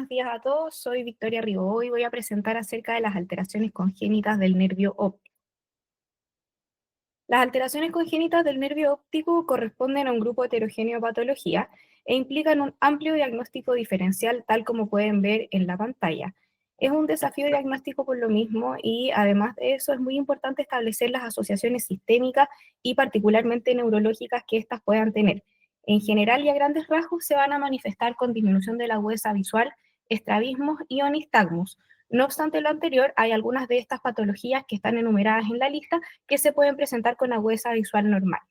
buenos días a todos. Soy Victoria Ribó y voy a presentar acerca de las alteraciones congénitas del nervio óptico. Las alteraciones congénitas del nervio óptico corresponden a un grupo heterogéneo de patología e implican un amplio diagnóstico diferencial, tal como pueden ver en la pantalla. Es un desafío diagnóstico por lo mismo y además de eso es muy importante establecer las asociaciones sistémicas y particularmente neurológicas que éstas puedan tener. En general y a grandes rasgos se van a manifestar con disminución de la agudeza visual, estrabismos y onistagmus. No obstante lo anterior, hay algunas de estas patologías que están enumeradas en la lista que se pueden presentar con agudeza visual normal.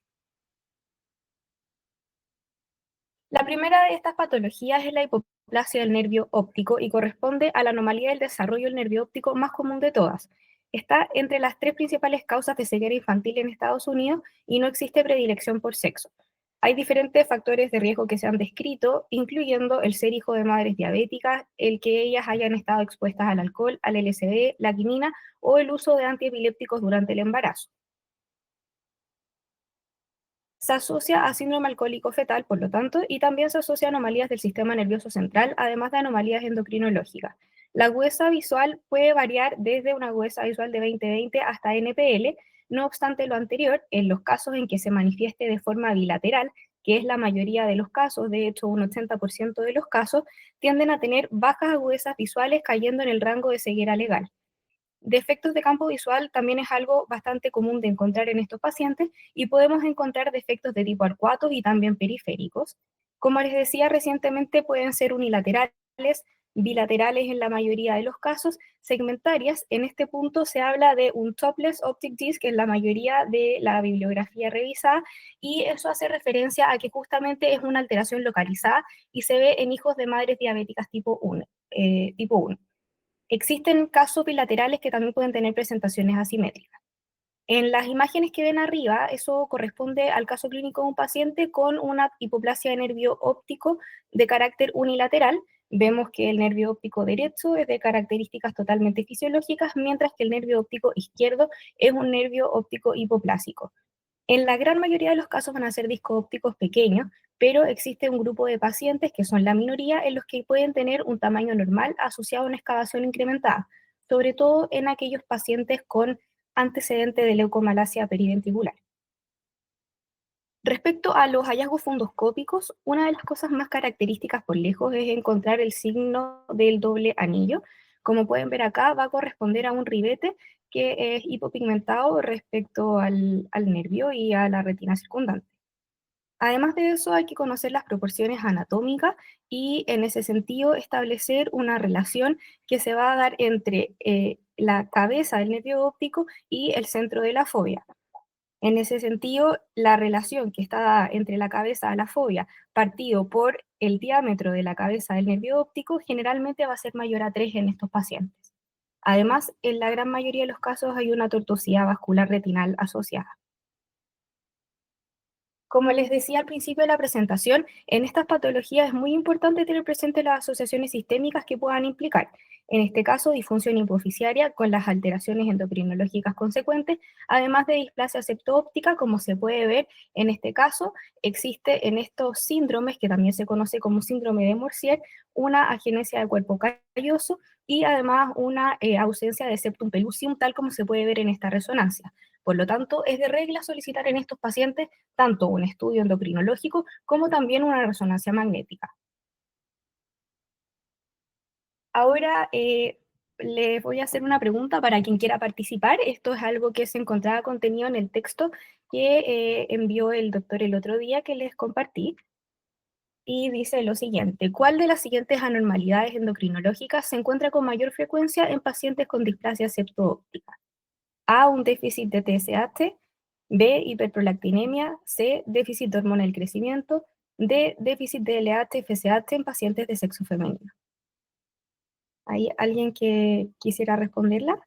La primera de estas patologías es la hipoplasia del nervio óptico y corresponde a la anomalía del desarrollo del nervio óptico más común de todas. Está entre las tres principales causas de ceguera infantil en Estados Unidos y no existe predilección por sexo. Hay diferentes factores de riesgo que se han descrito, incluyendo el ser hijo de madres diabéticas, el que ellas hayan estado expuestas al alcohol, al LSD, la quinina o el uso de antiepilépticos durante el embarazo. Se asocia a síndrome alcohólico fetal, por lo tanto, y también se asocia a anomalías del sistema nervioso central, además de anomalías endocrinológicas. La agudeza visual puede variar desde una agudeza visual de 20/20 hasta NPL, no obstante lo anterior, en los casos en que se manifieste de forma bilateral, que es la mayoría de los casos, de hecho un 80% de los casos, tienden a tener bajas agudezas visuales cayendo en el rango de ceguera legal. Defectos de campo visual también es algo bastante común de encontrar en estos pacientes y podemos encontrar defectos de tipo arcuatos y también periféricos. Como les decía recientemente, pueden ser unilaterales, bilaterales en la mayoría de los casos, segmentarias. En este punto se habla de un topless optic disc en la mayoría de la bibliografía revisada y eso hace referencia a que justamente es una alteración localizada y se ve en hijos de madres diabéticas tipo 1. Tipo 1. Existen casos bilaterales que también pueden tener presentaciones asimétricas. En las imágenes que ven arriba, eso corresponde al caso clínico de un paciente con una hipoplasia de nervio óptico de carácter unilateral. Vemos que el nervio óptico derecho es de características totalmente fisiológicas, mientras que el nervio óptico izquierdo es un nervio óptico hipoplásico. En la gran mayoría de los casos van a ser discos ópticos pequeños, pero existe un grupo de pacientes que son la minoría en los que pueden tener un tamaño normal asociado a una excavación incrementada, sobre todo en aquellos pacientes con antecedente de leucomalacia periventricular. Respecto a los hallazgos fundoscópicos, una de las cosas más características por lejos es encontrar el signo del doble anillo. Como pueden ver acá, va a corresponder a un ribete que es hipopigmentado respecto al nervio y a la retina circundante. Además de eso, hay que conocer las proporciones anatómicas y en ese sentido establecer una relación que se va a dar entre la cabeza del nervio óptico y el centro de la fobia. En ese sentido, la relación que está dada entre la cabeza de la fobia partido por el diámetro de la cabeza del nervio óptico generalmente va a ser mayor a 3 en estos pacientes. Además, en la gran mayoría de los casos hay una tortuosidad vascular retinal asociada. Como les decía al principio de la presentación, en estas patologías es muy importante tener presente las asociaciones sistémicas que puedan implicar. En este caso, disfunción hipoficiaria con las alteraciones endocrinológicas consecuentes, además de displasia septo-óptica, como se puede ver en este caso, existe en estos síndromes, que también se conoce como síndrome de Morsier, una agenesia de cuerpo calloso y además una ausencia de septum pellucidum, tal como se puede ver en esta resonancia. Por lo tanto, es de regla solicitar en estos pacientes tanto un estudio endocrinológico como también una resonancia magnética. Ahora les voy a hacer una pregunta para quien quiera participar. Esto es algo que se encontraba contenido en el texto que envió el doctor el otro día que les compartí. Y dice lo siguiente: ¿cuál de las siguientes anormalidades endocrinológicas se encuentra con mayor frecuencia en pacientes con displasia septo-óptica? A, un déficit de TSH, B, hiperprolactinemia, C, déficit de hormona del crecimiento, D, déficit de LH, FSH en pacientes de sexo femenino. ¿Hay alguien que quisiera responderla?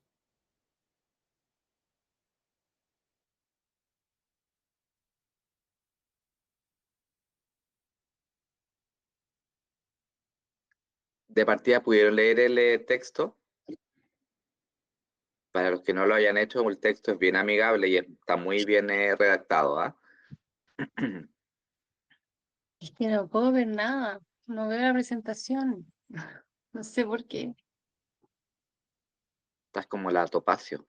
De partida pudieron leer el texto. Para los que no lo hayan hecho, el texto es bien amigable y está muy bien redactado. ¿Ah? Es que no puedo ver nada, no veo la presentación. No No sé por qué. Estás como la topacio.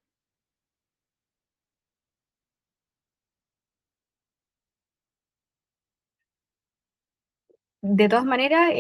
De todas maneras,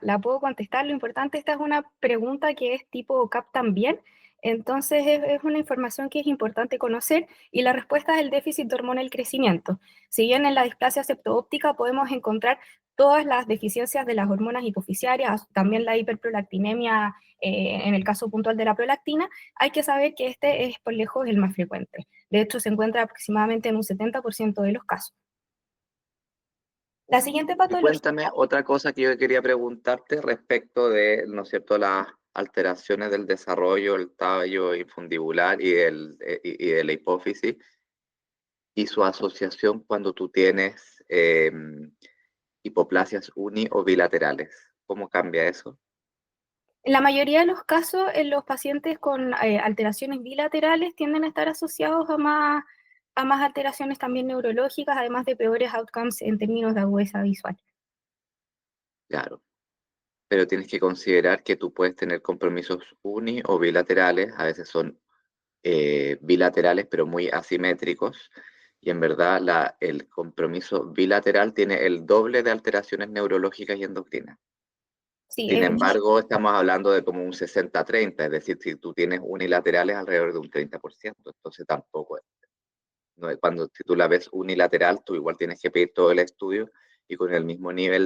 la puedo contestar. Lo importante, esta es una pregunta que es tipo CAP también, entonces es una información que es importante conocer y la respuesta es el déficit de hormona del crecimiento. Si bien en la displasia septoóptica podemos encontrar todas las deficiencias de las hormonas hipofisiarias, también la hiperprolactinemia en el caso puntual de la prolactina, hay que saber que este es por lejos el más frecuente. De hecho, se encuentra aproximadamente en un 70% de los casos. La siguiente Y patología. cuéntame otra cosa que yo quería preguntarte respecto de, ¿no es cierto?, las alteraciones del desarrollo del tallo infundibular y de la hipófisis y su asociación cuando tú tienes hipoplasias uni o bilaterales. ¿Cómo cambia eso? En la mayoría de los casos, en los pacientes con alteraciones bilaterales tienden a estar asociados a más alteraciones también neurológicas, además de peores outcomes en términos de agudeza visual. Claro, pero tienes que considerar que tú puedes tener compromisos uni o bilaterales, a veces son bilaterales pero muy asimétricos, y en verdad el compromiso bilateral tiene el doble de alteraciones neurológicas y endocrinas. Sí, Sin embargo, estamos hablando de como un 60-30, es decir, si tú tienes unilaterales alrededor de un 30%, entonces tampoco es. No es cuando si tú la ves unilateral, tú igual tienes que pedir todo el estudio y con el mismo nivel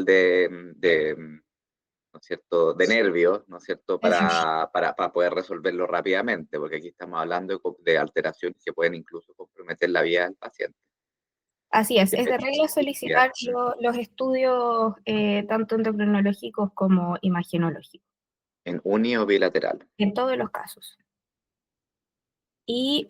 ¿no es cierto?, de nervios, ¿no es cierto?, para poder resolverlo rápidamente, porque aquí estamos hablando de alteraciones que pueden incluso comprometer la vida del paciente. así es de regla solicitar los estudios tanto endocrinológicos como imagenológicos, En uni o bilateral. en todos los casos. Y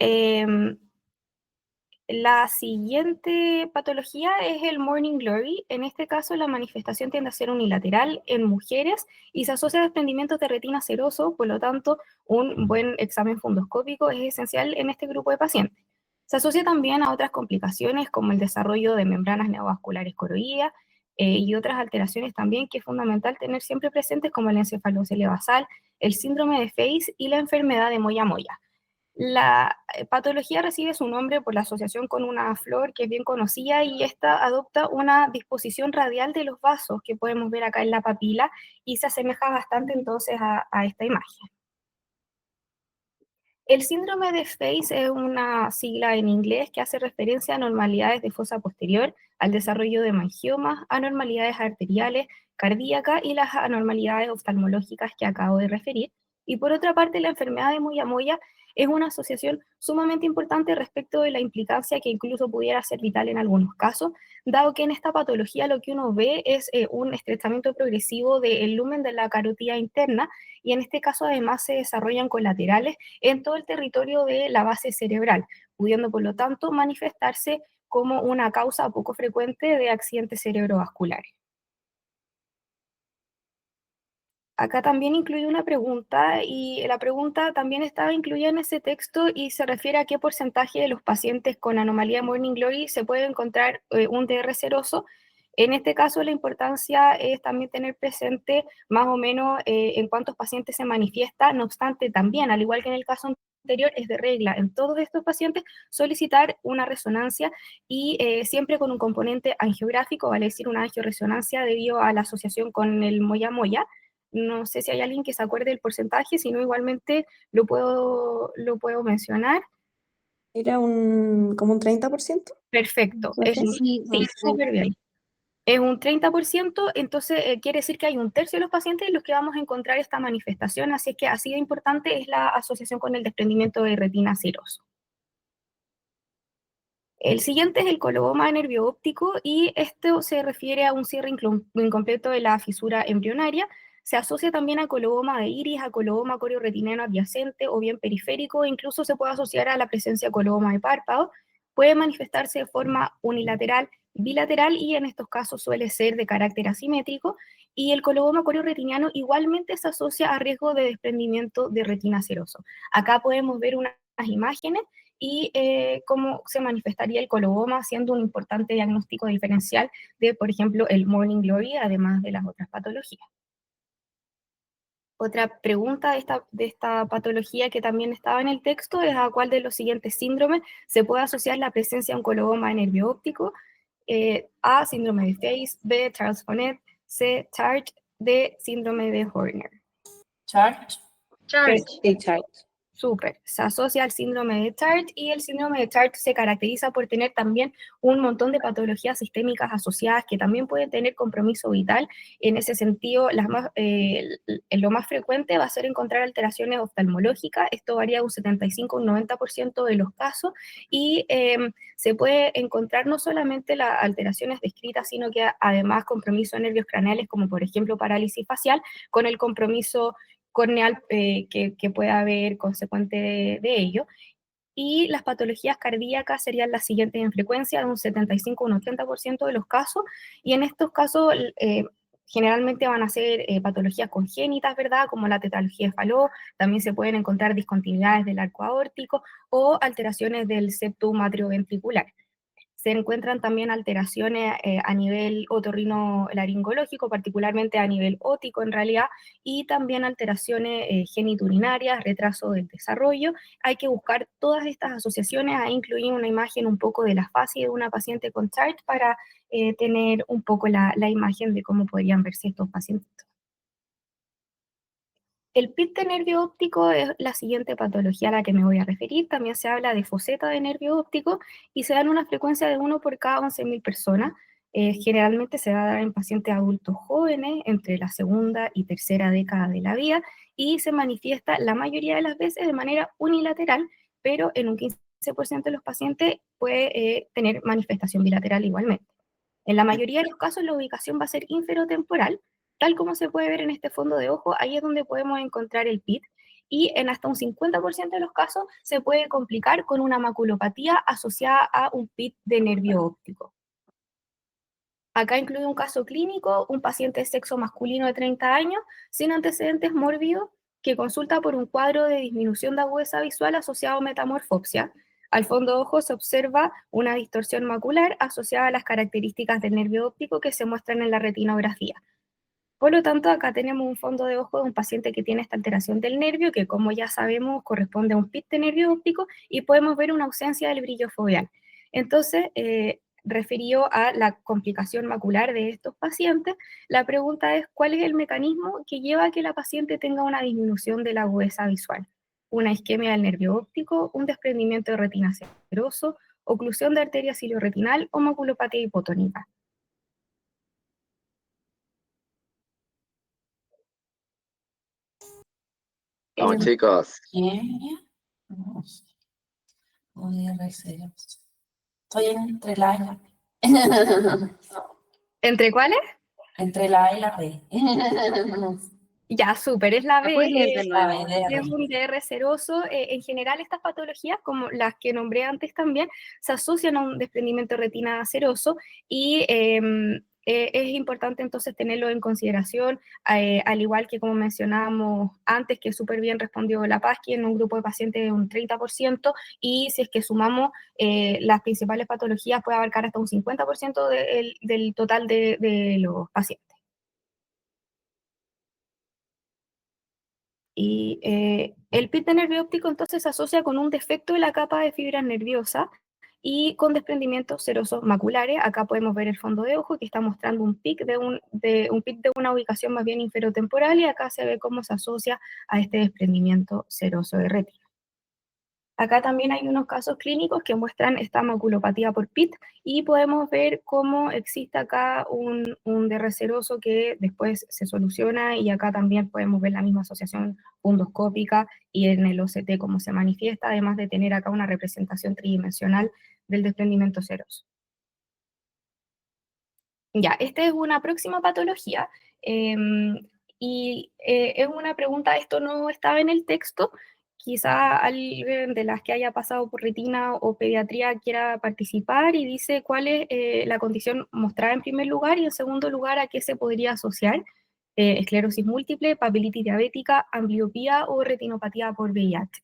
la siguiente patología es el Morning Glory. En este caso, la manifestación tiende a ser unilateral en mujeres y se asocia a desprendimientos de retina seroso, por lo tanto, un buen examen fundoscópico es esencial en este grupo de pacientes. Se asocia también a otras complicaciones como el desarrollo de membranas neovasculares coroideas y otras alteraciones también que es fundamental tener siempre presentes como el encefalocelia basal, el síndrome de Face y la enfermedad de Moya Moya. La patología recibe su nombre por la asociación con una flor que es bien conocida y esta adopta una disposición radial de los vasos que podemos ver acá en la papila y se asemeja bastante entonces a esta imagen. El síndrome de Face es una sigla en inglés que hace referencia a anormalidades de fosa posterior, al desarrollo de mangiomas, anormalidades arteriales, cardíacas y las anormalidades oftalmológicas que acabo de referir. Y por otra parte, la enfermedad de Moya Moya es una asociación sumamente importante respecto de la implicancia que incluso pudiera ser vital en algunos casos, dado que en esta patología lo que uno ve es un estrechamiento progresivo del lumen de la carótida interna y en este caso además se desarrollan colaterales en todo el territorio de la base cerebral, pudiendo por lo tanto manifestarse como una causa poco frecuente de accidentes cerebrovasculares. Acá también incluye una pregunta y la pregunta también estaba incluida en ese texto y se refiere a qué porcentaje de los pacientes con anomalía Morning Glory se puede encontrar un DR seroso. En este caso la importancia es también tener presente más o menos en cuántos pacientes se manifiesta, no obstante también, al igual que en el caso anterior, es de regla en todos estos pacientes solicitar una resonancia y siempre con un componente angiográfico, vale decir una angioresonancia debido a la asociación con el moya moya. No sé si hay alguien que se acuerde del porcentaje, si no igualmente lo puedo mencionar. Era como un 30%. Perfecto, Sí, sí, súper bien. Es un 30%, entonces quiere decir que hay un tercio de los pacientes en los que vamos a encontrar esta manifestación, así es que así de importante es la asociación con el desprendimiento de retina seroso. El siguiente es el coloboma de nervio óptico y esto se refiere a un cierre incompleto de la fisura embrionaria. Se asocia también a coloboma de iris, a coloboma corioretiniano adyacente o bien periférico, e incluso se puede asociar a la presencia de coloboma de párpado. Puede manifestarse de forma unilateral, bilateral y en estos casos suele ser de carácter asimétrico. Y el coloboma corioretiniano igualmente se asocia a riesgo de desprendimiento de retina seroso. Acá podemos ver unas imágenes y cómo se manifestaría el coloboma, siendo un importante diagnóstico diferencial de, por ejemplo, el Morning Glory, además de las otras patologías. Otra pregunta de esta patología que también estaba en el texto es a cuál de los siguientes síndromes se puede asociar la presencia de un coloboma de nervio óptico. A, síndrome de Face; B, Charles-Bonnet; C, Church; D, síndrome de Horner. Church. Sí, Chart. Súper, se asocia al síndrome de Church, y el síndrome de Church se caracteriza por tener también un montón de patologías sistémicas asociadas que también pueden tener compromiso vital. En ese sentido, lo más frecuente va a ser encontrar alteraciones oftalmológicas. Esto varía un 75 un 90% de los casos, y se puede encontrar no solamente las alteraciones descritas, sino que además compromiso de nervios craneales, como por ejemplo parálisis facial, con el compromiso corneal que pueda haber consecuente de ello. Y las patologías cardíacas serían las siguientes en frecuencia, de un 75 un 80% de los casos, y en estos casos generalmente van a ser patologías congénitas, ¿verdad? Como la tetralogía de Fallot. También se pueden encontrar discontinuidades del arco aórtico o alteraciones del septum atrioventricular. Se encuentran también alteraciones a nivel otorrinolaringológico, particularmente a nivel ótico en realidad, y también alteraciones geniturinarias, retraso del desarrollo. Hay que buscar todas estas asociaciones, a incluir una imagen un poco de la fase de una paciente con Chart para tener un poco la imagen de cómo podrían verse estos pacientes. El PIT de nervio óptico es la siguiente patología a la que me voy a referir. También se habla de foseta de nervio óptico y se da en una frecuencia de 1 por cada 11.000 personas. Generalmente se va a dar en pacientes adultos jóvenes entre la segunda y tercera década de la vida, y se manifiesta la mayoría de las veces de manera unilateral, pero en un 15% de los pacientes puede tener manifestación bilateral igualmente. En la mayoría de los casos la ubicación va a ser inferotemporal, tal como se puede ver en este fondo de ojo. Ahí es donde podemos encontrar el PIT, y en hasta un 50% de los casos se puede complicar con una maculopatía asociada a un PIT de nervio óptico. Acá incluye un caso clínico, un paciente de sexo masculino de 30 años, sin antecedentes mórbidos, que consulta por un cuadro de disminución de agudeza visual asociado a metamorfopsia. Al fondo de ojo se observa una distorsión macular asociada a las características del nervio óptico que se muestran en la retinografía. Por lo tanto, acá tenemos un fondo de ojo de un paciente que tiene esta alteración del nervio, que como ya sabemos corresponde a un PIT de nervio óptico, y podemos ver una ausencia del brillo foveal. Entonces, referido a la complicación macular de estos pacientes, la pregunta es: ¿cuál es el mecanismo que lleva a que la paciente tenga una disminución de la agudeza visual? Una isquemia del nervio óptico, un desprendimiento de retina seroso, oclusión de arteria cilioretinal o maculopatía hipotónica. Vamos, chicos. Isquemia. No sé. Pudiera ser. Estoy entre la A y la B. ¿Entre cuáles? Entre la A y la B. Ya, súper, es la B. ¿Puedes leer de La nuevo? B de Es R. un DR seroso. En general, estas patologías, como las que nombré antes también, se asocian a un desprendimiento de retina seroso, y es importante entonces tenerlo en consideración, al igual que como mencionábamos antes, que súper bien respondió la Pasqui en un grupo de pacientes de un 30%, y si es que sumamos las principales patologías puede abarcar hasta un 50% del total de los pacientes. Y el PIT de nervio óptico entonces se asocia con un defecto de la capa de fibras nerviosas y con desprendimientos serosos maculares. Acá podemos ver el fondo de ojo que está mostrando un PIC un PIC de una ubicación más bien inferotemporal, y acá se ve cómo se asocia a este desprendimiento seroso de retina. Acá también hay unos casos clínicos que muestran esta maculopatía por PIT, y podemos ver cómo existe acá un DR seroso que después se soluciona, y acá también podemos ver la misma asociación fundoscópica y en el OCT cómo se manifiesta, además de tener acá una representación tridimensional del desprendimiento seroso. Ya, esta es una próxima patología, es una pregunta, esto no estaba en el texto, quizá alguien de las que haya pasado por retina o pediatría quiera participar, y dice cuál es la condición mostrada en primer lugar, y en segundo lugar a qué se podría asociar: esclerosis múltiple, papilitis diabética, ambliopía o retinopatía por VIH.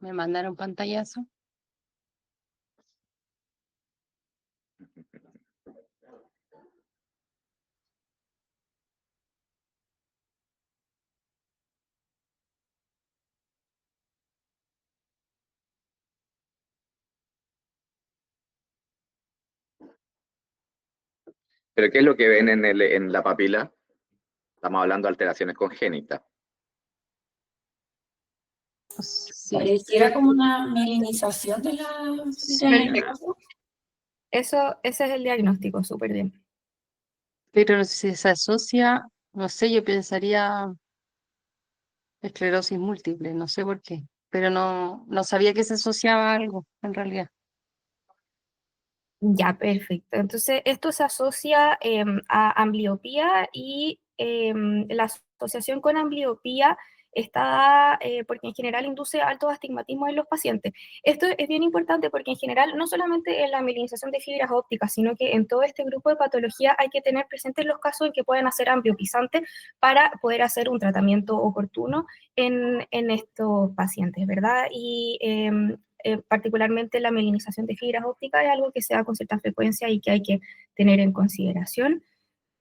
Me mandaron pantallazo. ¿Pero qué es lo que ven en la papila? Estamos hablando de alteraciones congénitas. Sí, Pareciera como una mielinización de la... Perfecto. Ese es el diagnóstico, súper bien. pero si se asocia, no sé, yo pensaría esclerosis múltiple, no sé por qué, pero no sabía que se asociaba a algo, en realidad. Ya, perfecto. Entonces, esto se asocia a ambliopía y la asociación con ambliopía está porque en general induce alto astigmatismo en los pacientes. Esto es bien importante porque en general no solamente en la mielinización de fibras ópticas, sino que en todo este grupo de patología hay que tener presentes los casos en que pueden hacer ambliopizantes para poder hacer un tratamiento oportuno en estos pacientes, ¿verdad? Y particularmente la mielinización de fibras ópticas es algo que se da con cierta frecuencia y que hay que tener en consideración.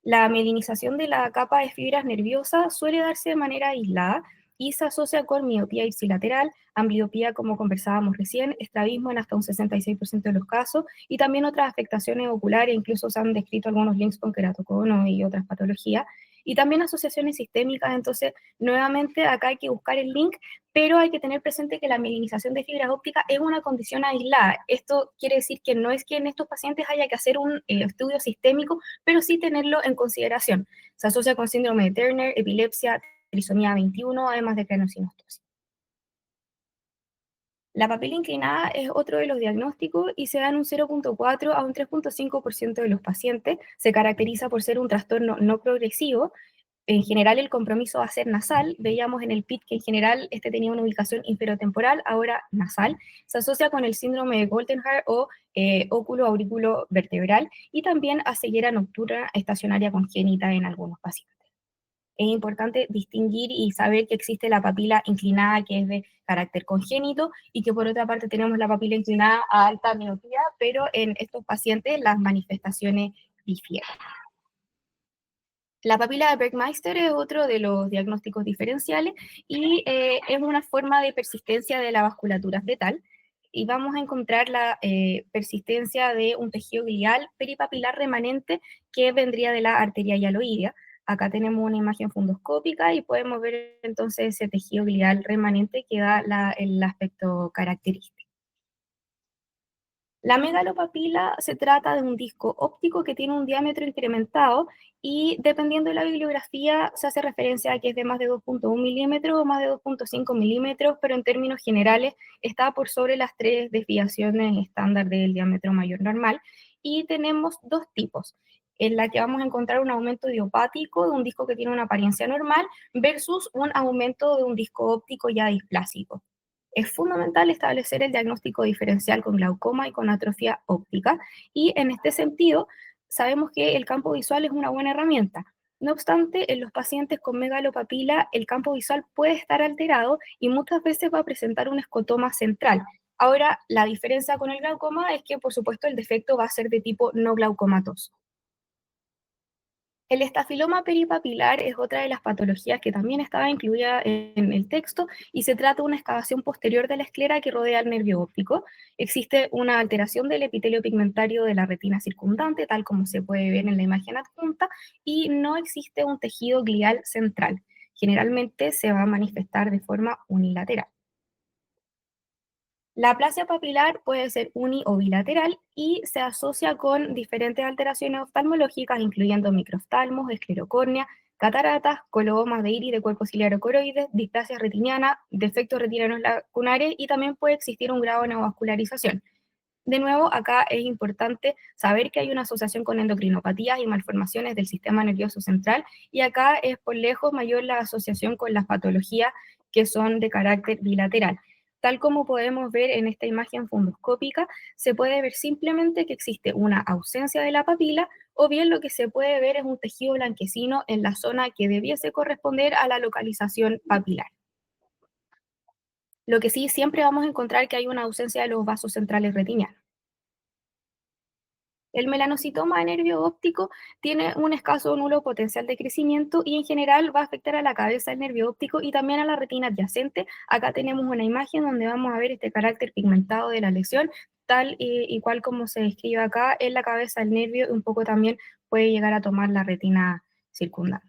La mielinización de la capa de fibras nerviosas suele darse de manera aislada y se asocia con miopía ipsilateral, ambliopía, como conversábamos recién, estrabismo en hasta un 66% de los casos, y también otras afectaciones oculares, incluso se han descrito algunos links con queratocono y otras patologías, y también asociaciones sistémicas. Entonces, nuevamente, acá hay que buscar el link, pero hay que tener presente que la mielinización de fibras ópticas es una condición aislada. Esto quiere decir que no es que en estos pacientes haya que hacer un estudio sistémico, pero sí tenerlo en consideración. Se asocia con síndrome de Turner, epilepsia, trisomía 21, además de craniosynostosis. La papila inclinada es otro de los diagnósticos y se da en un 0.4 a un 3.5% de los pacientes. Se caracteriza por ser un trastorno no progresivo. En general el compromiso va a ser nasal. Veíamos en el PIT que en general este tenía una ubicación inferotemporal, ahora nasal. Se asocia con el síndrome de Goldenhar o óculo-aurículo vertebral y también a ceguera nocturna estacionaria congénita en algunos pacientes. Es importante distinguir y saber que existe la papila inclinada, que es de carácter congénito, y que por otra parte tenemos la papila inclinada a alta miopía, pero en estos pacientes las manifestaciones difieren. La papila de Bergmeister es otro de los diagnósticos diferenciales y es una forma de persistencia de la vasculatura fetal. Y vamos a encontrar la persistencia de un tejido glial peripapilar remanente que vendría de la arteria hialoidea. Acá tenemos una imagen fundoscópica y podemos ver entonces ese tejido glial remanente que da el aspecto característico. La megalopapila se trata de un disco óptico que tiene un diámetro incrementado y dependiendo de la bibliografía se hace referencia a que es de más de 2.1 milímetros o más de 2.5 milímetros, pero en términos generales está por sobre las 3 desviaciones estándar del diámetro mayor normal. Y tenemos dos tipos, en la que vamos a encontrar un aumento idiopático de un disco que tiene una apariencia normal versus un aumento de un disco óptico ya displásico. Es fundamental establecer el diagnóstico diferencial con glaucoma y con atrofia óptica, y en este sentido sabemos que el campo visual es una buena herramienta. No obstante, en los pacientes con megalopapila el campo visual puede estar alterado y muchas veces va a presentar un escotoma central. Ahora, la diferencia con el glaucoma es que, por supuesto, el defecto va a ser de tipo no glaucomatoso. El estafiloma peripapilar es otra de las patologías que también estaba incluida en el texto y se trata de una excavación posterior de la esclera que rodea el nervio óptico. Existe una alteración del epitelio pigmentario de la retina circundante, tal como se puede ver en la imagen adjunta, y no existe un tejido glial central. Generalmente se va a manifestar de forma unilateral. La aplasia papilar puede ser uni o bilateral y se asocia con diferentes alteraciones oftalmológicas, incluyendo microoftalmos, esclerocórnea, cataratas, colomas de iris de cuerpo ciliar coroides, displasia retiniana, defectos retinianos lacunares y también puede existir un grado de neovascularización. De nuevo, acá es importante saber que hay una asociación con endocrinopatías y malformaciones del sistema nervioso central, y acá es por lejos mayor la asociación con las patologías que son de carácter bilateral. Tal como podemos ver en esta imagen fundoscópica, se puede ver simplemente que existe una ausencia de la papila, o bien lo que se puede ver es un tejido blanquecino en la zona que debiese corresponder a la localización papilar. Lo que sí, siempre vamos a encontrar que hay una ausencia de los vasos centrales retinianos. El melanocitoma de nervio óptico tiene un escaso o nulo potencial de crecimiento y en general va a afectar a la cabeza del nervio óptico y también a la retina adyacente. Acá tenemos una imagen donde vamos a ver este carácter pigmentado de la lesión, tal y cual como se describe acá en la cabeza del nervio, un poco también puede llegar a tomar la retina circundante.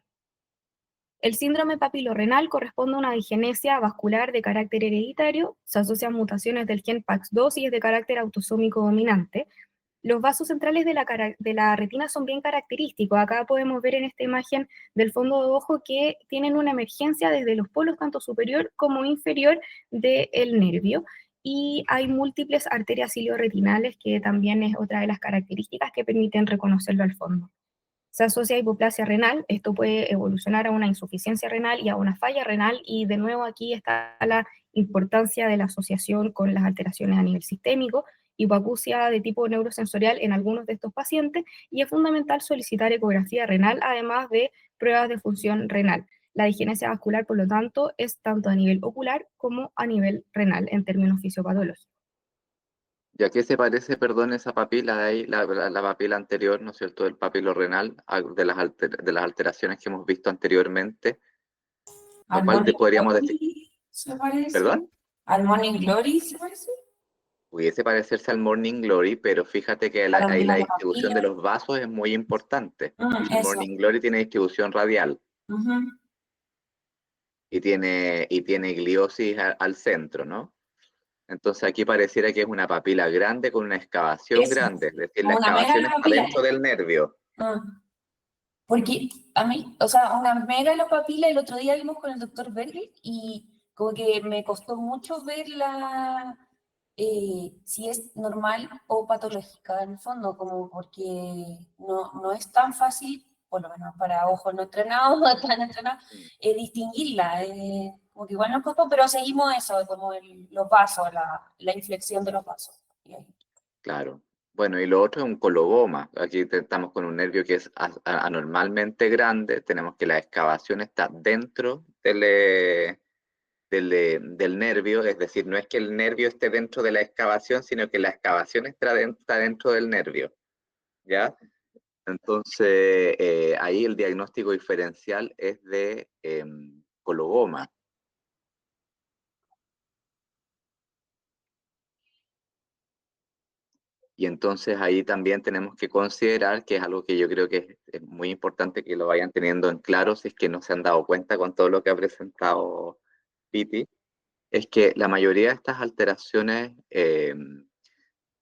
El síndrome papilorrenal corresponde a una digenesia vascular de carácter hereditario, se asocian mutaciones del gen PAX2 y es de carácter autosómico dominante. Los vasos centrales de la retina son bien característicos. Acá podemos ver en esta imagen del fondo de ojo que tienen una emergencia desde los polos tanto superior como inferior del nervio. Y hay múltiples arterias ilioretinales, que también es otra de las características que permiten reconocerlo al fondo. Se asocia a hipoplasia renal, esto puede evolucionar a una insuficiencia renal y a una falla renal, y de nuevo aquí está la importancia de la asociación con las alteraciones a nivel sistémico, hipoacusia de tipo neurosensorial en algunos de estos pacientes, y es fundamental solicitar ecografía renal, además de pruebas de función renal. La digenesia vascular, por lo tanto, es tanto a nivel ocular como a nivel renal, en términos fisiopatológicos. ¿Y a qué se parece, perdón, esa papila de ahí, la papila anterior, ¿no es cierto?, del papilo renal, de las alteraciones que hemos visto anteriormente? ¿A Al cuál Morning podríamos decir? Glory se parece. ¿Perdón? Al Morning Glory se parece. Pudiese parecerse al Morning Glory, pero fíjate que A lo ahí de la la distribución de papilla. los vasos es muy importante. El Eso. Morning Glory tiene distribución radial Ujú. y tiene gliosis al centro, ¿no? Entonces aquí pareciera que es una papila grande con una excavación Eso. grande, es decir, la Como una mega excavación está papila. dentro del nervio. Porque a mí, o sea, una megalopapila, el otro día vimos con el doctor Berger y como que me costó mucho ver si es normal o patológica en el fondo, como porque no es tan fácil, por lo menos para ojos no entrenados, tan entrenados, distinguirla. Como que igual nos costó, pero seguimos eso, como los vasos, la inflexión de los vasos. Y ahí. Claro. Bueno, y lo otro es un coloboma. Aquí estamos con un nervio que es anormalmente grande. Tenemos que la excavación está dentro del nervio, es decir, no es que el nervio esté dentro de la excavación, sino que la excavación está dentro del nervio. ¿Ya? Entonces, ahí el diagnóstico diferencial es de coloboma. Y entonces ahí también tenemos que considerar, que es algo que yo creo que es muy importante que lo vayan teniendo en claro, si es que no se han dado cuenta con todo lo que ha presentado Piti, es que la mayoría de estas alteraciones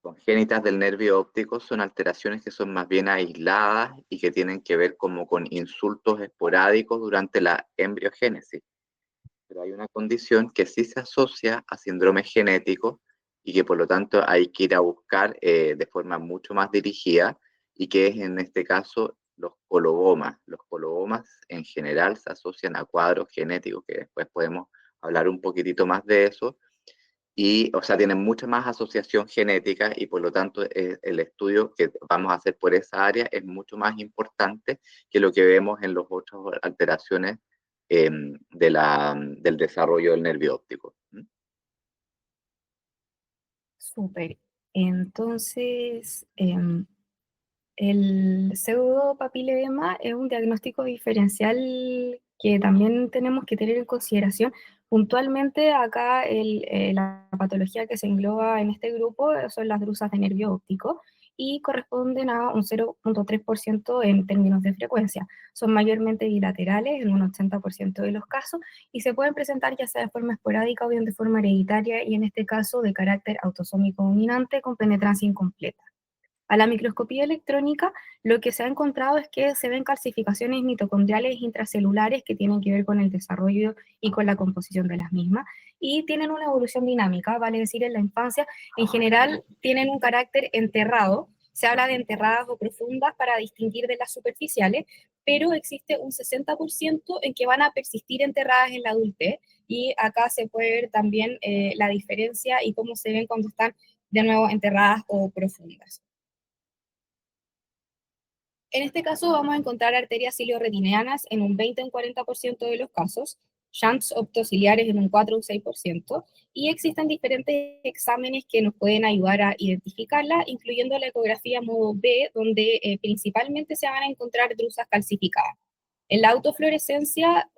congénitas del nervio óptico son alteraciones que son más bien aisladas y que tienen que ver como con insultos esporádicos durante la embriogénesis. Pero hay una condición que sí se asocia a síndromes genéticos y que por lo tanto hay que ir a buscar de forma mucho más dirigida, y que es en este caso los colobomas. Los colobomas en general se asocian a cuadros genéticos, que después podemos hablar un poquitito más de eso, y o sea, tienen mucha más asociación genética, y por lo tanto el estudio que vamos a hacer por esa área es mucho más importante que lo que vemos en las otras alteraciones del desarrollo del nervio óptico. Súper. Entonces, el pseudopapilema es un diagnóstico diferencial que también tenemos que tener en consideración. Puntualmente, acá la patología que se engloba en este grupo son las drusas de nervio óptico y corresponden a un 0,3% en términos de frecuencia. Son mayormente bilaterales en un 80% de los casos y se pueden presentar ya sea de forma esporádica o bien de forma hereditaria, y en este caso de carácter autosómico dominante con penetrancia incompleta. A la microscopía electrónica, lo que se ha encontrado es que se ven calcificaciones mitocondriales intracelulares que tienen que ver con el desarrollo y con la composición de las mismas, y tienen una evolución dinámica, vale decir, en la infancia, en general tienen un carácter enterrado. Se habla de enterradas o profundas para distinguir de las superficiales, pero existe un 60% en que van a persistir enterradas en la adultez, y acá se puede ver también la diferencia y cómo se ven cuando están de nuevo enterradas o profundas. En este caso vamos a encontrar arterias ciliorretineanas en un 20 o un 40% de los casos, shunts optociliares en un 4 o un 6%, y existen diferentes exámenes que nos pueden ayudar a identificarla, incluyendo la ecografía modo B, donde principalmente se van a encontrar drusas calcificadas. En la autofluorescencia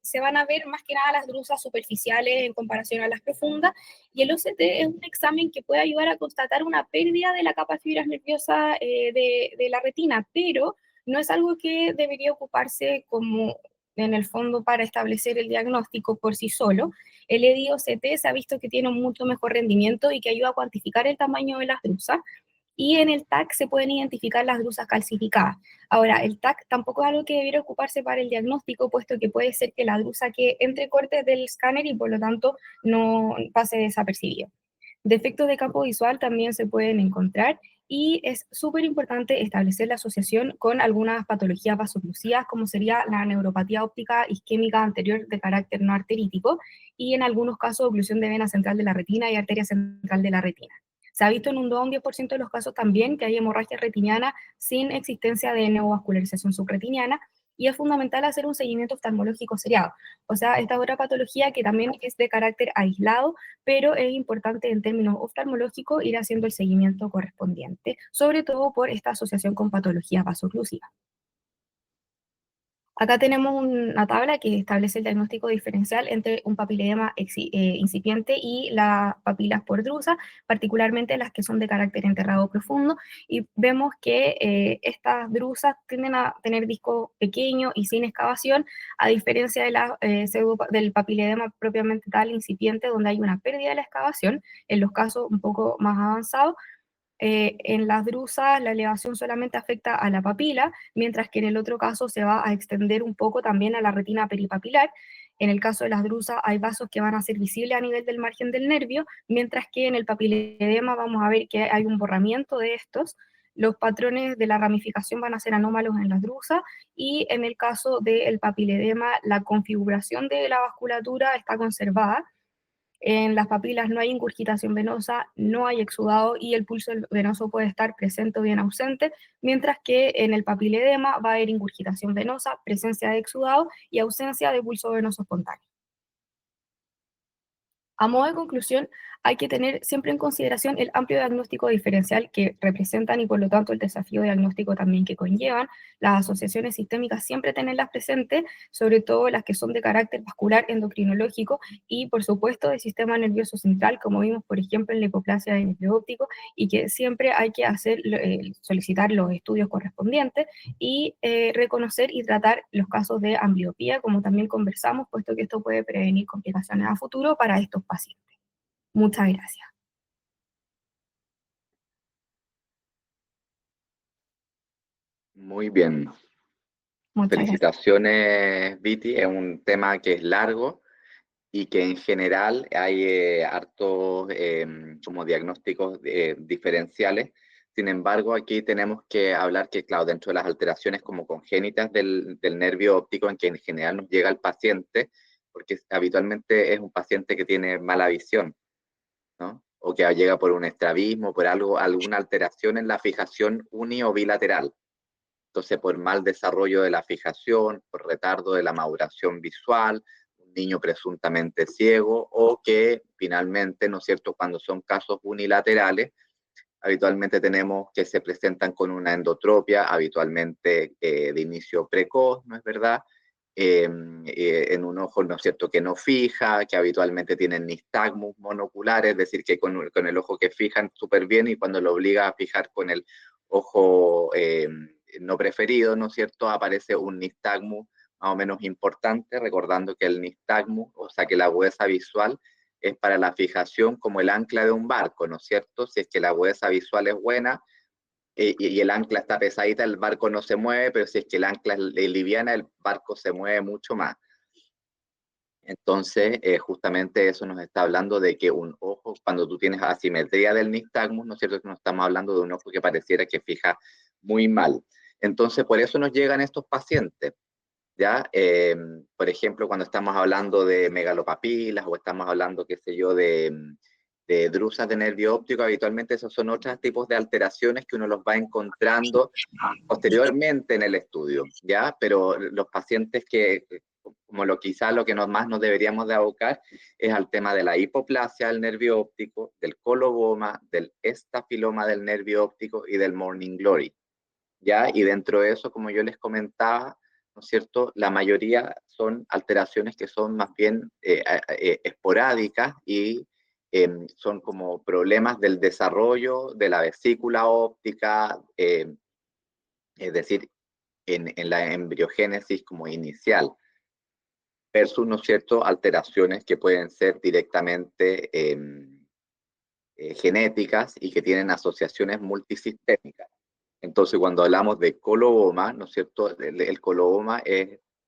se van a ver más que nada las drusas superficiales en comparación a las profundas, y el OCT es un examen que puede ayudar a constatar una pérdida de la capa de fibras nerviosas de la retina, pero no es algo que debería ocuparse como en el fondo para establecer el diagnóstico por sí solo. El EDI-OCT se ha visto que tiene un mucho mejor rendimiento y que ayuda a cuantificar el tamaño de las drusas, y en el TAC se pueden identificar las drusas calcificadas. Ahora, el TAC tampoco es algo que debiera ocuparse para el diagnóstico, puesto que puede ser que la drusa quede entre cortes del escáner y por lo tanto no pase desapercibido. Defectos de campo visual también se pueden encontrar, y es súper importante establecer la asociación con algunas patologías vasoclusivas, como sería la neuropatía óptica isquémica anterior de carácter no arterítico, y en algunos casos oclusión de vena central de la retina y arteria central de la retina. Se ha visto en un 2 a un 10% de los casos también que hay hemorragia retiniana sin existencia de neovascularización subretiniana, y es fundamental hacer un seguimiento oftalmológico seriado. O sea, esta otra patología que también es de carácter aislado, pero es importante en términos oftalmológicos ir haciendo el seguimiento correspondiente, sobre todo por esta asociación con patologías vasoclusivas. Acá tenemos una tabla que establece el diagnóstico diferencial entre un papiledema incipiente y las papilas por drusa, particularmente las que son de carácter enterrado profundo, y vemos que estas drusas tienden a tener disco pequeño y sin excavación, a diferencia de del papiledema propiamente tal incipiente, donde hay una pérdida de la excavación, en los casos un poco más avanzados. En las drusas la elevación solamente afecta a la papila, mientras que en el otro caso se va a extender un poco también a la retina peripapilar. En el caso de las drusas hay vasos que van a ser visibles a nivel del margen del nervio, mientras que en el papiledema vamos a ver que hay un borramiento de estos. Los patrones de la ramificación van a ser anómalos en las drusas, y en el caso del papiledema la configuración de la vasculatura está conservada. En las papilas no hay ingurgitación venosa, no hay exudado, y el pulso venoso puede estar presente o bien ausente, mientras que en el papiledema va a haber ingurgitación venosa, presencia de exudado y ausencia de pulso venoso espontáneo. A modo de conclusión, hay que tener siempre en consideración el amplio diagnóstico diferencial que representan, y por lo tanto el desafío diagnóstico también que conllevan. Las asociaciones sistémicas siempre tenerlas presentes, sobre todo las que son de carácter vascular endocrinológico y por supuesto del sistema nervioso central, como vimos por ejemplo en la hipoplasia de nervio óptico, y que siempre hay que solicitar los estudios correspondientes y reconocer y tratar los casos de ambliopía, como también conversamos, puesto que esto puede prevenir complicaciones a futuro para estos pacientes. Muchas gracias. Muy bien. Muchas gracias. Felicitaciones, Viti. Es un tema que es largo y que en general hay hartos como diagnósticos diferenciales. Sin embargo, aquí tenemos que hablar que, claro, dentro de las alteraciones como congénitas del nervio óptico, en que en general nos llega el paciente, porque habitualmente es un paciente que tiene mala visión, ¿no? O que llega por un estrabismo, por alguna alteración en la fijación uni o bilateral. Entonces, por mal desarrollo de la fijación, por retardo de la maduración visual, un niño presuntamente ciego, o que finalmente, ¿no es cierto?, cuando son casos unilaterales, habitualmente tenemos que se presentan con una endotropia, habitualmente de inicio precoz, ¿no es verdad? En un ojo, ¿no es cierto?, que no fija, que habitualmente tienen nistagmus monoculares, es decir, que con el ojo que fijan súper bien, y cuando lo obliga a fijar con el ojo no preferido, ¿no es cierto?, aparece un nistagmus más o menos importante, recordando que el nistagmus, o sea, que la agudeza visual es para la fijación como el ancla de un barco, ¿no es cierto? Si es que la agudeza visual es buena y el ancla está pesadita, el barco no se mueve, pero si es que el ancla es liviana, el barco se mueve mucho más. Entonces, justamente eso nos está hablando de que un ojo, cuando tú tienes asimetría del nistagmus, ¿no es cierto?, que no estamos hablando de un ojo que pareciera que fija muy mal. Entonces, por eso nos llegan estos pacientes, ¿ya? Por ejemplo, cuando estamos hablando de megalopapilas o estamos hablando, qué sé yo, de drusas de nervio óptico, habitualmente esos son otros tipos de alteraciones que uno los va encontrando posteriormente en el estudio, ¿ya? Pero los pacientes que, como quizá lo que más nos deberíamos de abocar es al tema de la hipoplasia del nervio óptico, del coloboma, del estafiloma del nervio óptico y del morning glory, ¿ya? Y dentro de eso, como yo les comentaba, ¿no es cierto?, la mayoría son alteraciones que son más bien esporádicas y son como problemas del desarrollo de la vesícula óptica, es decir, en la embriogénesis como inicial, versus, ¿no es cierto?, alteraciones que pueden ser directamente genéticas y que tienen asociaciones multisistémicas. Entonces, cuando hablamos de coloboma, ¿no es cierto?, el coloboma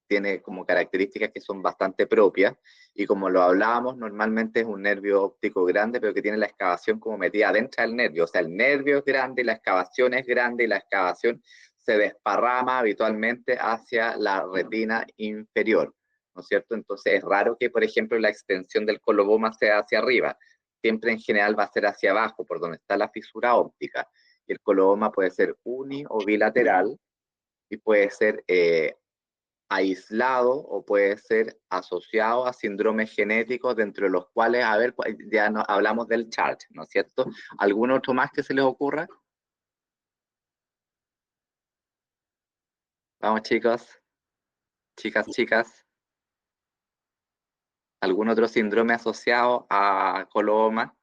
tiene como características que son bastante propias, y como lo hablábamos, normalmente es un nervio óptico grande, pero que tiene la excavación como metida dentro del nervio. O sea, el nervio es grande, la excavación es grande, y la excavación se desparrama habitualmente hacia la retina inferior, ¿no es cierto? Entonces, es raro que, por ejemplo, la extensión del coloboma sea hacia arriba. Siempre en general va a ser hacia abajo, por donde está la fisura óptica. El coloboma puede ser uni o bilateral, y puede ser aislado o puede ser asociado a síndromes genéticos, dentro de los cuales, a ver, ya no, hablamos del chart, ¿no es cierto? ¿Algún otro más que se les ocurra? Vamos, chicos, chicas. ¿Algún otro síndrome asociado a coloboma?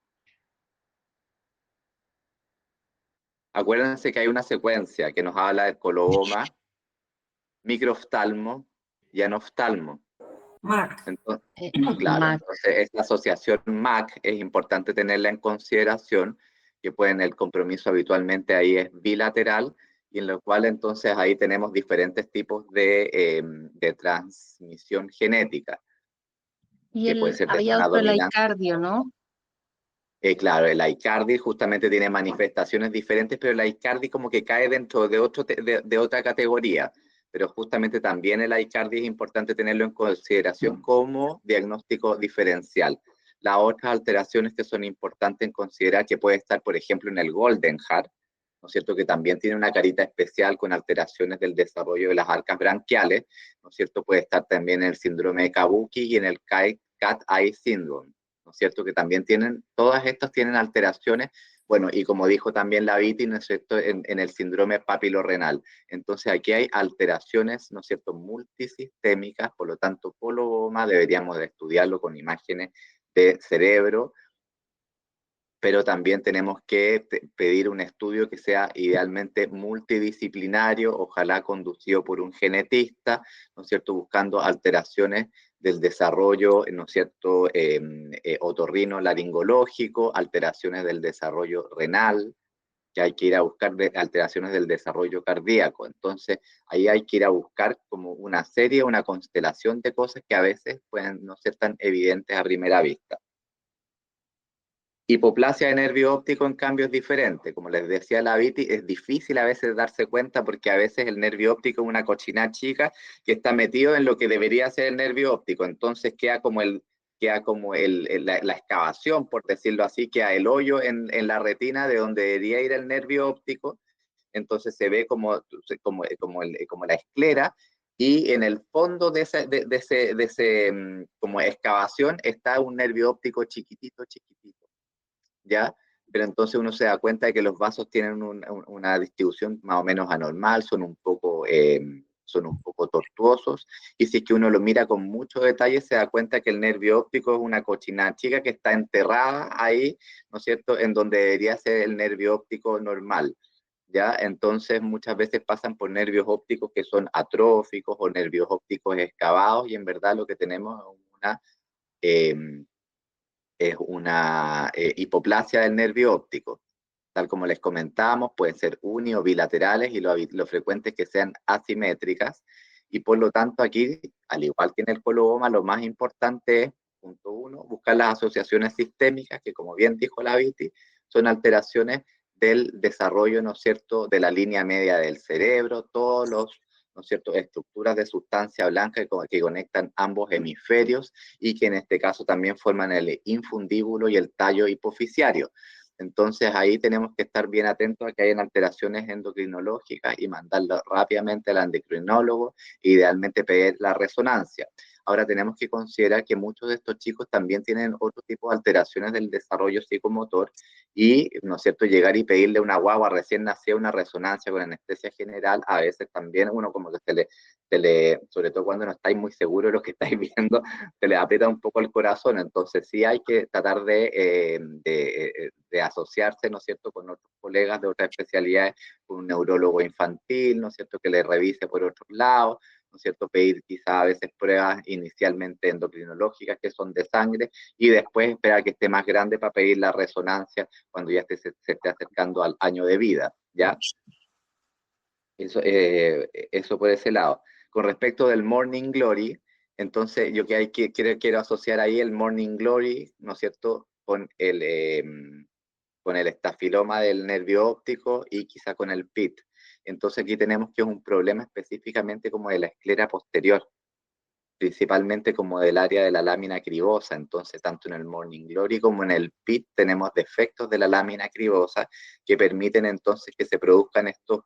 Acuérdense que hay una secuencia que nos habla del coloboma, microoftalmo y anoftalmo. Marc. Entonces, claro, Mac. entonces esta asociación MAC es importante tenerla en consideración, que pueden, el compromiso habitualmente ahí es bilateral, y en lo cual entonces ahí tenemos diferentes tipos de transmisión genética, Y que puede ser desde había una otro, el dominancia. icardio, ¿no? Claro, el Aicardi justamente tiene manifestaciones diferentes, pero el Aicardi como que cae dentro de otra categoría. Pero justamente también el Aicardi es importante tenerlo en consideración como diagnóstico diferencial. Las otras alteraciones que son importantes en considerar, que puede estar, por ejemplo, en el Golden Heart, ¿no es cierto?, que también tiene una carita especial con alteraciones del desarrollo de las arcas branquiales, ¿no es cierto?, puede estar también en el síndrome de Kabuki y en el Cat Eye Syndrome, ¿no es cierto?, que también todas estas tienen alteraciones, bueno, y como dijo también la Viti, ¿no es cierto?, en el síndrome papilorrenal. Entonces aquí hay alteraciones, ¿no es cierto?, multisistémicas, por lo tanto, coloboma deberíamos de estudiarlo con imágenes de cerebro, pero también tenemos que pedir un estudio que sea idealmente multidisciplinario, ojalá conducido por un genetista, ¿no es cierto?, buscando alteraciones del desarrollo, ¿no es cierto?, otorrino laringológico, alteraciones del desarrollo renal, que hay que ir a buscar alteraciones del desarrollo cardíaco. Entonces, ahí hay que ir a buscar como una serie, una constelación de cosas que a veces pueden no ser tan evidentes a primera vista. Hipoplasia de nervio óptico, en cambio, es diferente. Como les decía la Viti, es difícil a veces darse cuenta, porque a veces el nervio óptico es una cochina chica que está metido en lo que debería ser el nervio óptico. Entonces queda como la excavación, por decirlo así, queda el hoyo en la retina de donde debería ir el nervio óptico. Entonces se ve como la esclera, y en el fondo de ese como excavación está un nervio óptico chiquitito, ¿ya? Pero entonces uno se da cuenta de que los vasos tienen una distribución más o menos anormal, son un poco tortuosos, y si es que uno lo mira con mucho detalle, se da cuenta que el nervio óptico es una cochina chica que está enterrada ahí, ¿no es cierto?, en donde debería ser el nervio óptico normal, ¿ya? Entonces muchas veces pasan por nervios ópticos que son atróficos o nervios ópticos excavados, y en verdad lo que tenemos es una hipoplasia del nervio óptico. Tal como les comentábamos, pueden ser uni o bilaterales, y lo frecuente es que sean asimétricas, y por lo tanto aquí, al igual que en el coloboma, lo más importante es, punto uno, buscar las asociaciones sistémicas, que como bien dijo la Viti, son alteraciones del desarrollo, ¿no es cierto?, de la línea media del cerebro, todos los, ¿no es cierto?, estructuras de sustancia blanca que conectan ambos hemisferios, y que en este caso también forman el infundíbulo y el tallo hipofisiario. Entonces ahí tenemos que estar bien atentos a que hayan alteraciones endocrinológicas y mandarlo rápidamente al endocrinólogo, idealmente pedir la resonancia. Ahora tenemos que considerar que muchos de estos chicos también tienen otro tipo de alteraciones del desarrollo psicomotor y, ¿no es cierto?, llegar y pedirle a una guagua recién nacida una resonancia con anestesia general, a veces también uno como que sobre todo cuando no estáis muy seguros de lo que estáis viendo, se le aprieta un poco el corazón. Entonces sí hay que tratar de asociarse, ¿no es cierto?, con otros colegas de otras especialidades, con un neurólogo infantil, ¿no es cierto?, que le revise por otros lados, ¿no es cierto?, pedir quizá a veces pruebas inicialmente endocrinológicas que son de sangre y después esperar que esté más grande para pedir la resonancia cuando ya se esté acercando al año de vida, ¿ya? Eso por ese lado. Con respecto del Morning Glory, entonces yo quiero asociar ahí el Morning Glory, ¿no es cierto?, con el estafiloma del nervio óptico y quizá con el PIT. Entonces aquí tenemos que es un problema específicamente como de la esclera posterior, principalmente como del área de la lámina cribosa. Entonces, tanto en el Morning Glory como en el PIT tenemos defectos de la lámina cribosa que permiten entonces que se produzcan estos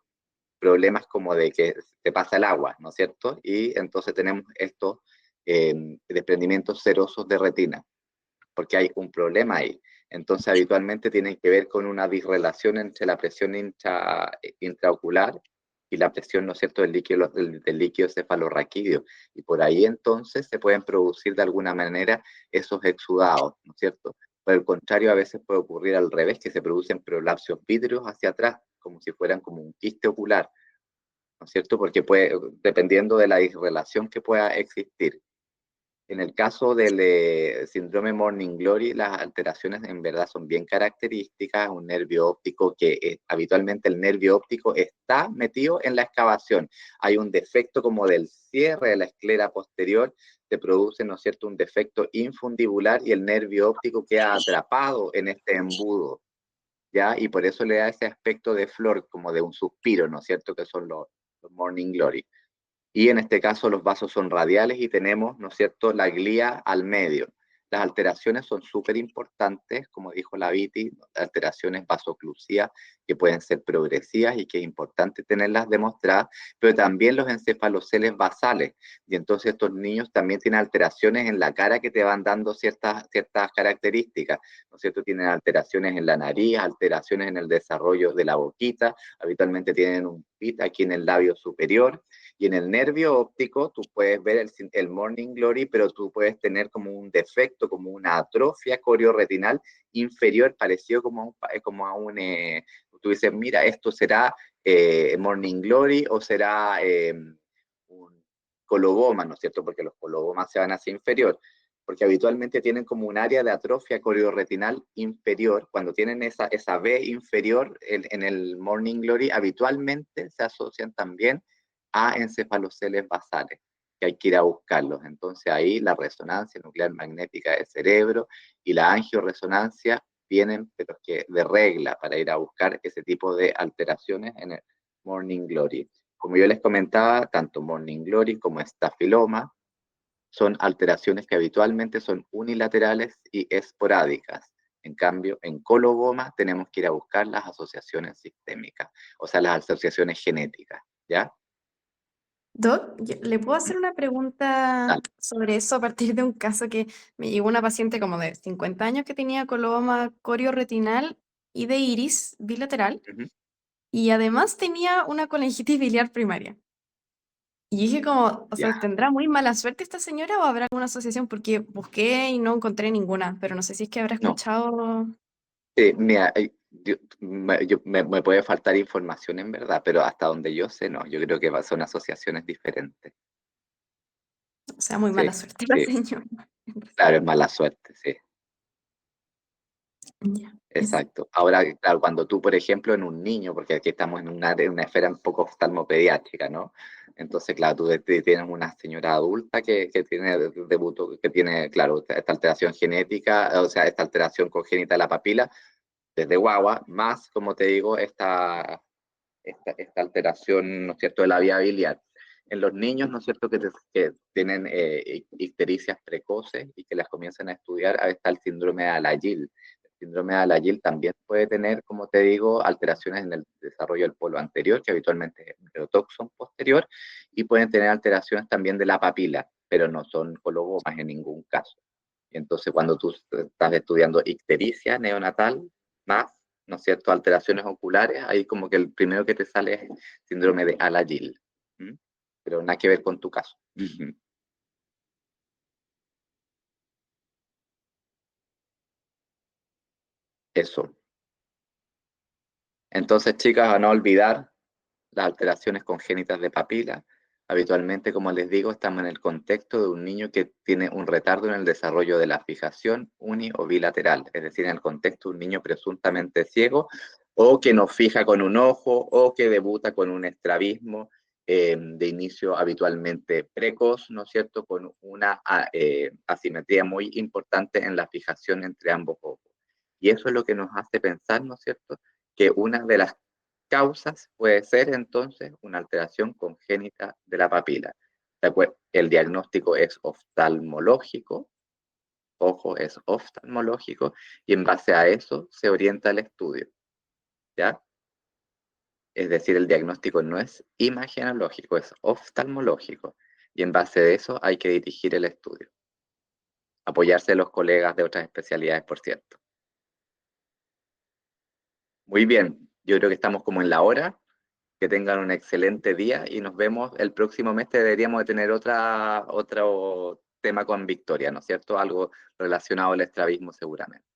problemas como de que se pasa el agua, ¿no es cierto? Y entonces tenemos estos desprendimientos serosos de retina, porque hay un problema ahí. Entonces, habitualmente tienen que ver con una disrelación entre la presión intraocular y la presión, ¿no es cierto?, del líquido cefalorraquídeo. Y por ahí entonces se pueden producir de alguna manera esos exudados, ¿no es cierto? Por el contrario, a veces puede ocurrir al revés, que se producen prolapsos vítreos hacia atrás, como si fueran como un quiste ocular, ¿no es cierto? Porque puede, dependiendo de la disrelación que pueda existir. En el caso del síndrome Morning Glory, las alteraciones en verdad son bien características, un nervio óptico que habitualmente el nervio óptico está metido en la excavación. Hay un defecto como del cierre de la esclera posterior, se produce, ¿no es cierto?, un defecto infundibular y el nervio óptico queda atrapado en este embudo, ¿ya? Y por eso le da ese aspecto de flor, como de un suspiro, ¿no es cierto?, que son los Morning Glory. Y en este caso los vasos son radiales y tenemos, ¿no es cierto?, la glía al medio. Las alteraciones son súper importantes, como dijo la Viti, alteraciones vasoclusivas que pueden ser progresivas y que es importante tenerlas demostradas, pero también los encefaloceles basales. Y entonces estos niños también tienen alteraciones en la cara que te van dando ciertas características, ¿no es cierto? Tienen alteraciones en la nariz, alteraciones en el desarrollo de la boquita, habitualmente tienen un pit aquí en el labio superior, y en el nervio óptico tú puedes ver el Morning Glory, pero tú puedes tener como un defecto, como una atrofia corioretinal inferior, parecido como a un tú dices, mira, esto será Morning Glory o será un coloboma, ¿no es cierto? Porque los colobomas se van hacia inferior, porque habitualmente tienen como un área de atrofia corioretinal inferior. Cuando tienen esa B inferior en el Morning Glory, habitualmente se asocian también a encefaloceles basales, que hay que ir a buscarlos. Entonces ahí la resonancia nuclear magnética del cerebro y la angioresonancia vienen, pero que de regla, para ir a buscar ese tipo de alteraciones en el Morning Glory. Como yo les comentaba, tanto Morning Glory como estafiloma son alteraciones que habitualmente son unilaterales y esporádicas. En cambio, en coloboma tenemos que ir a buscar las asociaciones sistémicas, o sea, las asociaciones genéticas, ¿ya? Doc, ¿le puedo hacer una pregunta Dale. sobre eso a partir de un caso que me llegó una paciente como de 50 años que tenía coloboma corioretinal y de iris bilateral Ujú. y además tenía una colangitis biliar primaria? Y dije como, o sea, Ya. ¿tendrá muy mala suerte esta señora o habrá alguna asociación? Porque busqué y no encontré ninguna, pero no sé si es que habrá No. escuchado, Mira, me puede faltar información en verdad, pero hasta donde yo sé, no. Yo creo que son asociaciones diferentes. o sea, muy mala Sí, suerte la sí. señora. Claro, es mala suerte, sí. Ya, eso. Exacto. Ahora, claro, cuando tú, por ejemplo, en un niño, porque aquí estamos en una esfera un poco oftalmopediátrica, ¿no? Entonces, claro, tú tienes una señora adulta que tiene debutó, que tiene, claro, esta alteración genética, o sea, esta alteración congénita de la papila, desde guagua, más, como te digo, esta alteración, ¿no es cierto?, de la vía biliar. En los niños, ¿no es cierto?, que tienen ictericias precoces y que las comienzan a estudiar, ahí está el síndrome de Alagille. El síndrome de Alagille también puede tener, como te digo, alteraciones en el desarrollo del polo anterior, que habitualmente es el neurotoxón posterior, y pueden tener alteraciones también de la papila. pero no son colobomas en ningún caso. Y entonces cuando tú estás estudiando ictericia neonatal, más, ¿no es cierto?, alteraciones oculares, ahí como que el primero que te sale es síndrome de Alagille, pero nada que ver con tu caso. Eso. Entonces, chicas, a no olvidar las alteraciones congénitas de papila. Habitualmente, como les digo, estamos en el contexto de un niño que tiene un retardo en el desarrollo de la fijación uni o bilateral, es decir, en el contexto de un niño presuntamente ciego o que no fija con un ojo o que debuta con un estrabismo de inicio habitualmente precoz, ¿no es cierto?, con una asimetría muy importante en la fijación entre ambos ojos. Y eso es lo que nos hace pensar, ¿no es cierto?, que una de las causas puede ser entonces una alteración congénita de la papila. El diagnóstico es oftalmológico, ojo, es oftalmológico, y en base a eso se orienta el estudio, ¿ya? Es decir, el diagnóstico no es imagenológico, es oftalmológico, y en base a eso hay que dirigir el estudio. Apoyarse de los colegas de otras especialidades, por cierto. Muy bien, yo creo que estamos como en la hora. Que tengan un excelente día y nos vemos el próximo mes. Deberíamos de tener otro tema con Victoria, ¿no es cierto? Algo relacionado al estrabismo seguramente.